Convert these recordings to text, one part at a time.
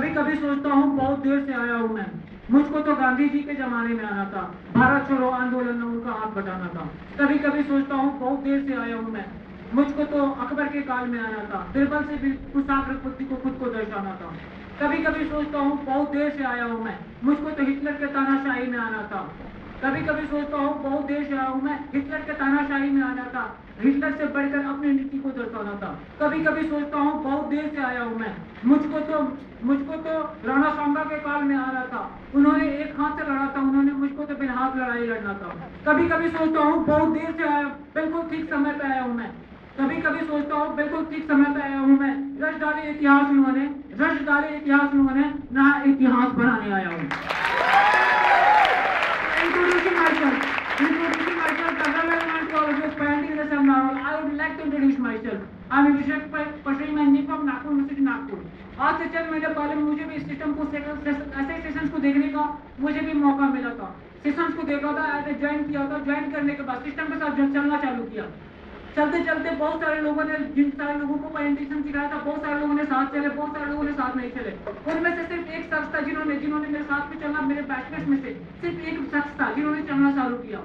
कभी कभी सोचता हूँ बहुत देर से आया हूँ मैं, मुझको तो गांधी जी के जमाने में आना था, भारत छोड़ो आंदोलन में उनका हाथ बटाना था। कभी कभी सोचता हूँ बहुत देर से आया हूँ मैं, मुझको तो अकबर के काल में आना था, बिरबल से भी कुशाग्र बुद्धि को खुद को दर्शाना था। कभी कभी सोचता हूँ बहुत देर से आया हूँ मैं, मुझको तो हिटलर के तानाशाही में आना था। कभी कभी सोचता हूँ बहुत देर से आया हूँ मैं, हिटलर के तानाशाही में आना था, हिटलर से बढ़कर अपनी नीति को दर्शाना था। कभी कभी सोचता हूँ बहुत देर से आया हूँ मैं, मुझको तो राणा सांगा के काल में आना था, उन्होंने एक हाथ से लड़ा था, उन्होंने मुझको तो बिना हाथ लड़ाई लड़ना था। कभी कभी सोचता हूँ बहुत देर से आया, बिल्कुल ठीक समय पे आया हूँ मैं। कभी कभी सोचता हूँ बिल्कुल ठीक समय पे आया हूँ मैं, रच डाले इतिहास उन्होंने, नया इतिहास बनाने आया हूँ। Introducing myself, I would like to introduce myself. I'm Abhishek Pashri Mahindi from Nagpur University, Nagpur. आज से चंद महीने पहले मुझे भी इस सिस्टम को ऐसे सेशंस को देखने का मुझे भी मौका मिला था। सेशंस को देखा था, ऐसे ज्वाइन किया था, ज्वाइन करने के बाद सिस्टम के साथ चलना चालू किया। चलते चलते बहुत सारे लोगों ने, जिन सारे लोगों को प्रेजेंटेशन सिखाया था, बहुत सारे लोगों ने साथ चले, बहुत सारे लोगों ने साथ नहीं चले। उनमें से सिर्फ एक शख्स था जिन्होंने मेरे साथ में चलना, मेरे बैचमेट्स में से सिर्फ एक शख्स था जिन्होंने चलना चालू किया।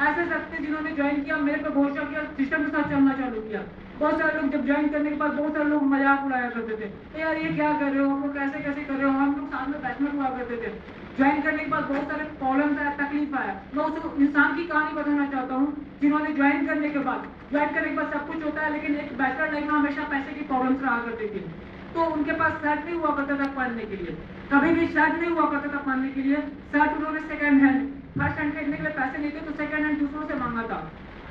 ऐसे शख्स थे जिन्होंने ज्वाइन किया, मेरे पे भरोसा किया, सिस्टम के साथ चलना चालू किया। बहुत सारे लोग जब ज्वाइन करने के बाद बहुत सारे लोग मजाक उड़ाया करते थे, यार ये क्या कर रहे हो, हम लोग कैसे कैसे कर रहे हो, हम लोग साथ में बैचमेट हुआ करते थे। ज्वाइन करने के बाद बहुत सारे प्रॉब्लम्स आया, तकलीफ आया। मैं उस इंसान की कहानी बताना चाहता हूँ जिन्होंने ज्वाइन करने के बाद सब कुछ होता है, लेकिन एक बैचलर लाइफ में हमेशा पैसे की प्रॉब्लम्स रहा करती थी। तो उनके पास शर्ट नहीं हुआ करता था पहनने के लिए, कभी भी शर्ट नहीं हुआ करता था पहनने के लिए। शर्ट उन्होंने सेकंड हैंड, फर्स्ट हैंड खरीदने के लिए पैसे नहीं थे तो सेकंड हैंड दूसरों से मांगा था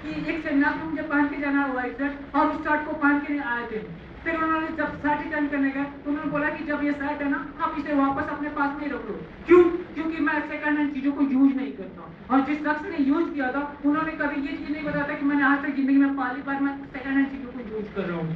कि एक सेमिनार में मुझे पहन के जाना हुआ एक शर्ट, और उस शर्ट को पहन के आए थे। फिर उन्होंने जब शर्ट रिटर्न करने गए तो उन्होंने बोला कि जब ये शर्ट है ना, आप इसे वापस अपने पास नहीं रख लो। क्यों? क्योंकि मैं सेकंड हैंड चीजों को यूज नहीं करता। और जिस शख्स ने यूज किया था उन्होंने कभी ये चीज नहीं बताया था कि मैंने आज तक जिंदगी में पहली बार मैं सेकंड हैंड चीजों को यूज कर रहा हूँ।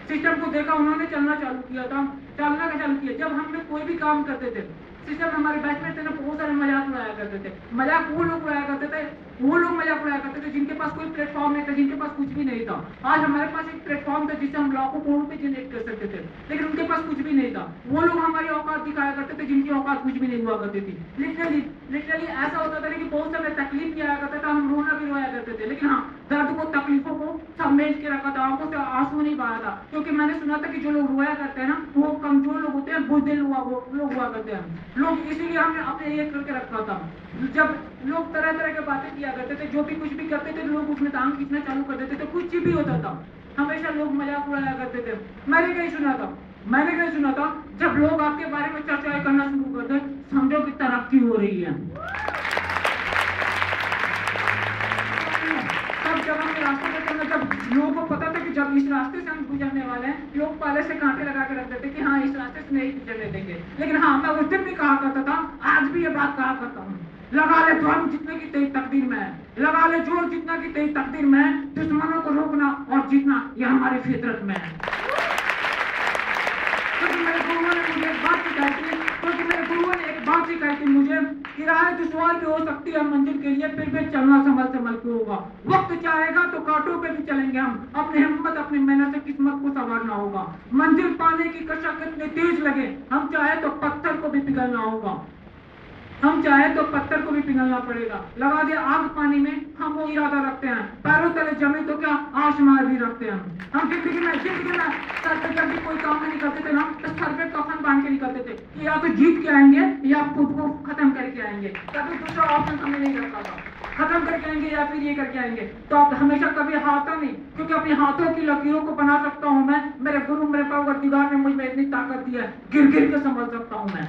सिस्टम को देखा, उन्होंने चलना चालू किया था, चलना का चालू किया। जब हम लोग कोई भी काम करते थे, सिस्टम हमारे बैचमेट थे ना, बहुत सारे मजाक उड़ाया करते थे। मजाक वो लोग उड़ाया करते थे जिनके पास कोई प्लेटफॉर्म नहीं था, जिनके पास कुछ भी नहीं था। आज हमारे पास एक प्लेटफॉर्म था जिससे हम लाखों करोड़ रुपए जनरेट कर सकते थे, लेकिन उनके पास कुछ भी नहीं था। वो लोग हमारी औकात दिखाया करते थे जिनकी औकात कुछ भी नहीं हुआ करती थी। लिटरली ऐसा होता था कि बहुत समय तकलीफ भी आया करता था, हम रोना भी रोया करते थे, लेकिन हाँ, दर्द को, तकलीफों को सब मेज के रखा था, आंखों से आंसू नहीं बहा था। क्योंकि मैंने सुना था कि जो लोग रोया करते हैं ना, वो कमजोर लोग होते हैं, बुज़दिल लोग हुआ करते हैं लोग, इसीलिए हमने अपने ये करके रखा था। जब लोग तरह तरह की बातें किया करते थे, जो भी कुछ भी करते थे, लोग उसमें टांग खींचना चालू कर देते थे, कुछ भी होता था, हमेशा लोग मजाक उड़ाया करते थे। मैंने कहीं सुना था जब लोग आपके बारे में चर्चाएं करना शुरू करते, समझो कि तरक्की हो रही है। तब जब हम रास्ते पे चलना, जब लोगों को पता था कि जब इस रास्ते से हम गुजरने वाले हैं, लोग पहले से कांटे लगा के रखते थे कि हाँ, इस रास्ते से नहीं गुजरने देंगे। लेकिन हाँ, मैं उस दिन भी कहा करता था, आज भी ये बात कहा करता हूँ, लगा ले जोर जितने की तेरी तकदीर में है, लगा ले जोर जितना की तेरी तकदीर में है, दुश्मनों को रोकना और जीतना ये हमारी फितरत में है। क्योंकि मेरे गुरुओं ने मुझे एक बात सिखाई थी मुझे कि राह दुश्वार भी हो सकती है मंजिल के लिए, फिर भी चलना संभल के होगा। वक्त चाहेगा तो कांटों पे भी चलेंगे हम, अपनी हिम्मत अपनी मेहनत से किस्मत को संवारना होगा। मंजिल पाने की कशा कितनी तेज लगे, हम चाहे तो पत्थर को भी पिघलना होगा, हम चाहे तो पत्थर को भी पिघलना पड़ेगा। लगा दे आग पानी में, हम वो इरादा रखते हैं, पैरों तले जमे तो क्या आसमान भी रखते हैं। हम जिंदगी में सर पे जब भी कोई काम नहीं करते थे ना, तो सर पे कफन बांध के निकलते थे कि या तो जीत के आएंगे या खुद को खत्म करके आएंगे। कभी दूसरा ऑप्शन हमें नहीं रखा था, खत्म करके आएंगे या फिर ये करके आएंगे। तो आप हमेशा कभी हाथा नहीं, क्योंकि अपने हाथों की लकीरों को बना सकता हूँ मैं। मेरे गुरु, मेरे परवरदिगार ने मुझ में इतनी ताकत दी है, गिर गिर के संभल सकता हूँ मैं।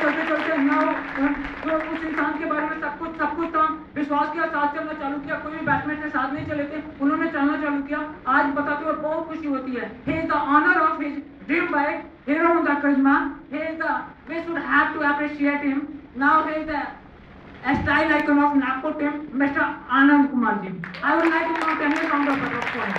चलते चलते तो उस इंसान के बारे में सब कुछ था, विश्वास किया, साथ चलना चालू किया। कोई भी बैचमेट ने साथ नहीं चले थे, उन्होंने चलना चालू किया। आज बताते हुए बहुत खुशी होती है। He is the honor of his dream bike, hero of the charisma. We should have to appreciate him. Now he is a style icon of Nagpur team, Mr. Anand Kumar ji. I would like to now tell you round of applause for him.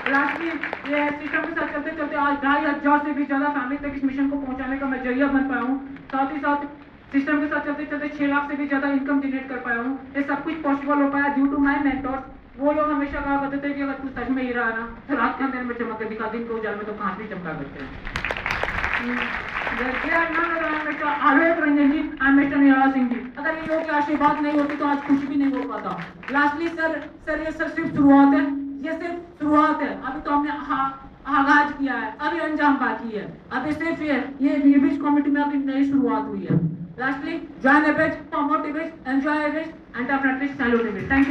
Lastly ये system के साथ चलते चलते आज 2,500 से भी ज्यादा family तक इस मिशन को पहुंचाने का मैं जरिया बन पाया हूँ। साथ ही साथ सिस्टम के साथ चलते चलते 6 लाख से भी ज्यादा इनकम जनरेट कर पाया हूँ। ये सब कुछ पॉसिबल हो पाया ड्यू टू माय मेंटर्स, वो लोग हमेशा कहा करते थे कि अगर तू सच में हीरा है ना तो रात के अंदर में चमक के दिखा, दिन को उजाले में तो कांच भी चमका करते हैं। आलोक रंजन जी, मिस्टर निहाल सिंह जी, अगर इन लोगों की आशीर्वाद नहीं होती तो आज कुछ भी नहीं हो पाता। लास्टली सर ये सर सिर्फ शुरुआत है, ये सिर्फ शुरुआत है। अभी तो हमने आगाज किया है, अभी अंजाम बाकी है। अभी सिर्फ ये बीच कमेटी में अभी नई शुरुआत हुई है। Lastly join average, promote average, enjoy average and definitely salute average. Thank you.